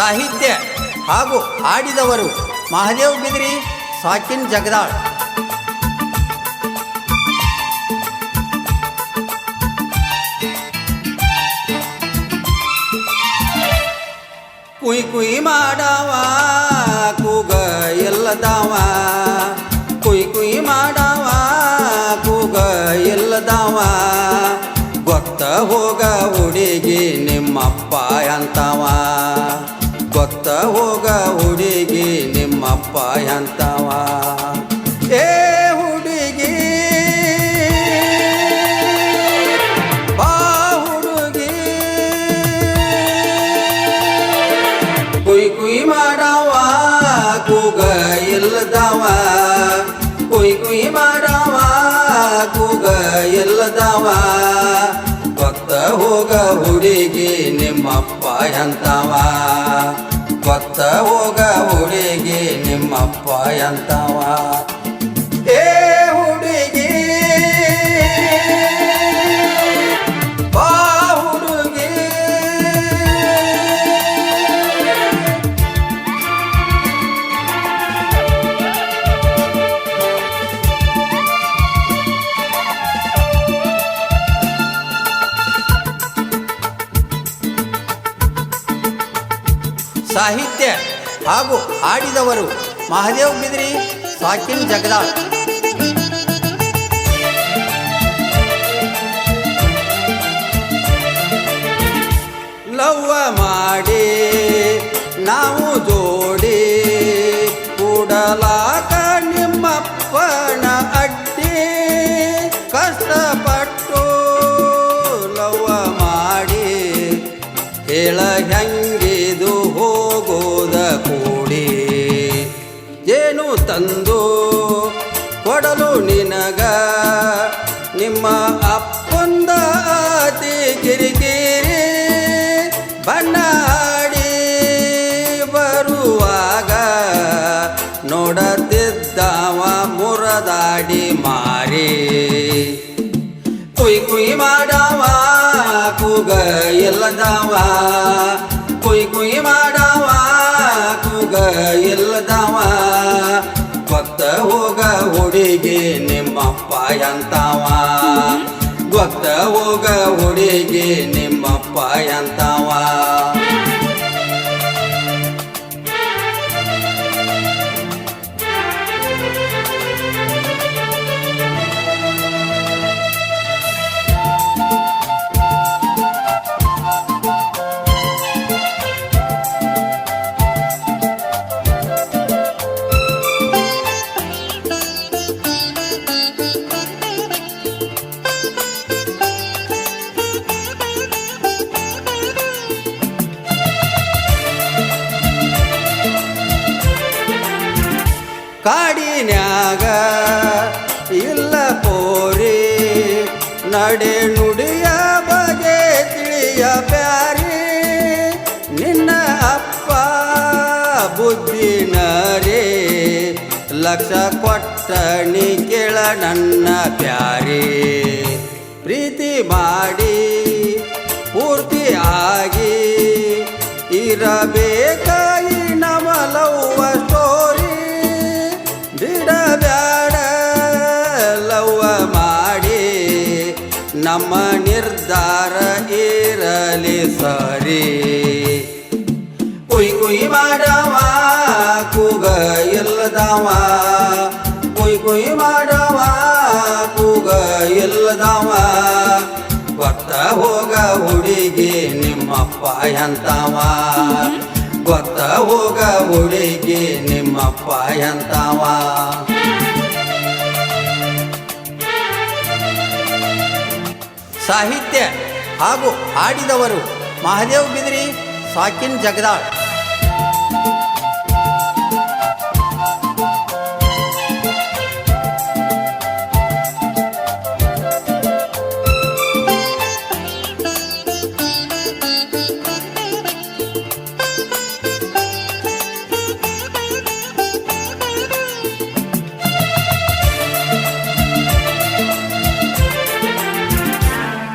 ಸಾಹಿತ್ಯ ಹಾಗೂ ಹಾಡಿದವರು ಮಹಾದೇವ್ ಬಿದ್ರಿ, ಸಾಕಿನ್ ಜಗದಾಳ್. ಕುಯ್ ಕುಯ್ ಮಾಡವ ಕೂಗ ಎಲ್ಲದವ, ಕುಯ್ ಕುಯ್ ಮಾಡವ ಕೂಗ ಎಲ್ಲದವ, ಗೊತ್ತ ಹೋಗ ಹುಡುಗಿ ನಿಮ್ಮಪ್ಪ ಅಂತವ, ಗೊತ್ತ ಹೋಗ ಹುಡುಗಿ ನಿಮ್ಮಪ್ಪ ಅಂತವ. ಏ ಹುಡುಗಿ ಬಾ ಹುಡುಗಿ, ಕುಯ್ ಕುಯ್ ಮಾಡವ ಕೂಗ ಇಲ್ಲದವ, ಕುಯ್ ಕುಯ್ ಮಾಡವ ಕೂಗ ಇಲ್ಲದವ, ಗೊತ್ತ ಹೋಗ ಹುಡುಗಿ ನಿಮ್ಮಪ್ಪ ಅಂತವ, ಗೊತ್ತ ಹೋಗ ಹುಡುಗಿ ನಿಮ್ಮಪ್ಪ ಅಂತವ. ಏ ಹುಡುಗಿ ಬಾ ಹುಡುಗಿ, ಸಾಹಿತ್ಯ ಹಾಗೂ ಹಾಡಿದವರು ಮಹಾದೇವ್ ಬಿದ್ರಿ, ಸಾಕಿನ್ ಜಗದಾಳ್. ಲವ್ವ ಮಾಡಿ ನಾವು ಜೋಡಿ ಕೂಡಲಾಕ ನಿಮ್ಮಪ್ಪನ ಅಡ್ಡಿ, ಕಷ್ಟಪಟ್ಟು ಲವ್ವ ಮಾಡಿ ಹೇಳ ಹೆಂಗಿದು ಹೋಗೋದ ಕೂಡಿ, ಏನು ತಂದು ಕೊಡಲು ನಿನಗ ನಿಮ್ಮ ಅಪ್ಪಂದ ಅತಿ ಕಿರಿಕಿರಿ, ಬಣ್ಣ ಆಡಿ ಬರುವಾಗ ನೋಡದಿದ್ದವ ಮುರದಾಡಿ ಮಾರಿ, ಕುಯ್ ಕುಯ್ ಮಾಡವ ಕೂಗ ಎಲ್ಲದವ, ಕುಯ್ ಕುಯ್ ಮಾಡವ ಕೂಗ ಎಲ್ಲದವ, ಗೊತ್ತ ಹೋಗ ಹುಡುಗಿ ನಿಮ್ಮಪ್ಪ ಅಂತವ, ಗೊತ್ತ ಹೋಗ ಹುಡುಗಿ ನಿಮ್ಮಪ್ಪ ಅಂತವ. ಕಾಡಿನ್ಯಾಗ ಇಲ್ಲ ಪೋರಿ, ನಡೆ ನುಡಿಯ ಬಗೆ ತಿಳಿಯ ಪ್ಯಾರಿ, ನಿನ್ನ ಅಪ್ಪ ಬುದ್ಧಿನರೇ ಲಕ್ಷ ಕೊಟ್ಟಣಿ ಕೇಳ ನನ್ನ ಪ್ಯಾರಿ, ಪ್ರೀತಿ ಮಾಡಿ ಪೂರ್ತಿ ಆಗಿ ಇರಬೇಕಾಗಿ ನಮಲವ್ವ ಸ್ಟೋರಿ, ಬಿಡಬ್ಯಾಡ ಲವ್ವ ಮಾಡಿ ನಮ್ಮ ನಿರ್ಧಾರ ಇರಲಿ ಸರಿ, ಕುಯ್ ಕುಯ್ ಮಾಡವ ಕೂಗ ಎಲ್ಲದವ, ಕುಯ್ ಕುಯ್ ಮಾಡವ ಕೂಗ ಎಲ್ಲದವ, ಗೊತ್ತ ಹೋಗ ಹುಡುಗಿ ನಿಮ್ಮಪ್ಪ ಅಂತವ, ಗೊತ್ತ ಹೋಗ ಹುಡುಗಿ ನಿಮ್ಮಪ್ಪ ಅಂತವ. ಸಾಹಿತ್ಯ ಹಾಗೂ ಹಾಡಿದವರು ಮಹಾದೇವ್ ಬಿದ್ರಿ, ಸಾಕಿನ್ ಜಗದಾಳ್.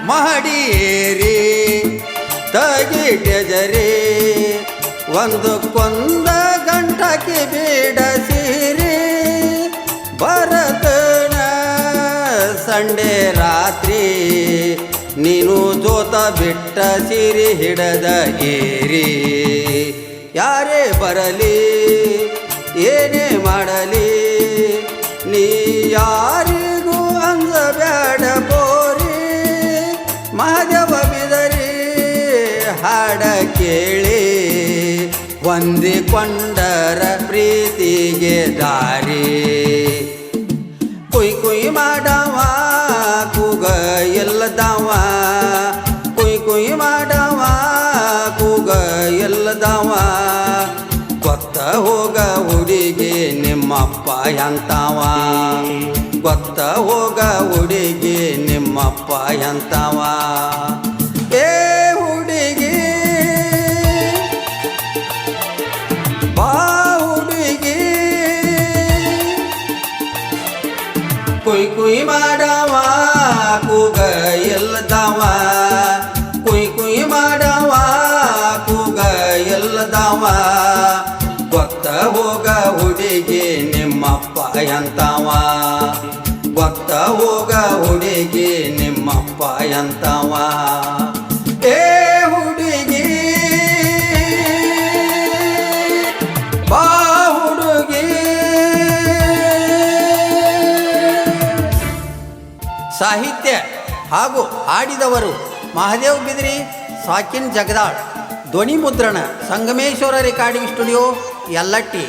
ಮಹಡಿಯೇರಿ ತಗಿಟೆಜರಿ ಒಂದಕ್ಕೊಂದ ಗಂಟಕ್ಕೆ ಬೇಡ ಸೀರೆ ಬರತನ ಸಂಡೆ ರಾತ್ರಿ ನೀನು ಜೋತ ಬಿಟ್ಟ ಸಿರಿ ಹಿಡದ ಏರಿ ಯಾರೇ ಬರಲಿ ಏನೇ ಮಾಡಲಿ ನೀ ಯಾರಿಗೂ ಅಂಜಬ್ಯಾಡ ಬೋರಿ ಮಹಾದೇವ ಬಿದರಿ ಹಾಡ ಕೇಳಿ ಹೊಂದಿಕೊಂಡರ ಪ್ರೀತಿಗೆ ದಾರಿ ಕುಯ್ ಕುಯ್ ಮಾಡವ ಕೂಗ ಎಲ್ಲದವ ಕುಯ್ ಕುಯ್ ಮಾಡವ ಕೂಗ ಎಲ್ಲದವ ಗೊತ್ತ ಹೋಗ ಹುಡುಗಿ ನಿಮ್ಮಪ್ಪ ಎಂತವ ಗೊತ್ತ ಹೋಗ ಹುಡುಗಿ ನಿಮ್ಮಪ್ಪ ಎಂತವ ಏ ಹುಡುಗಿ ಬಾ ಹುಡುಗಿ ಕುಯ್ ಕುಯ್ ಮಾಡವ ಕೂಗ ಎಲ್ಲದವ ಕುಯ್ ಕುಯ್ ಮಾಡವ ಕೂಗ ಎಲ್ಲದವ ಗೊತ್ತ ಹೋಗ ಹುಡುಗಿ ನಿಮ್ಮಪ್ಪ ಎಂತವ ಗೊತ್ತ ಹೋಗ ಹುಡುಗಿ ನಿಮ್ಮಪ್ಪ ಎಂತವ ಏ ಹುಡುಗಿ ಬಾ ಹುಡುಗಿ ಸಾಹಿತ್ಯ ಹಾಗೂ ಹಾಡಿದವರು ಮಹಾದೇವ್ ಬಿದ್ರಿ ಸಾಕಿನ್ ಜಗದಾಳ್ ಧ್ವನಿ ಮುದ್ರಣ ಸಂಗಮೇಶ್ವರ ರೆಕಾರ್ಡಿಂಗ್ ಸ್ಟುಡಿಯೋ ಯಲ್ಲಟ್ಟಿ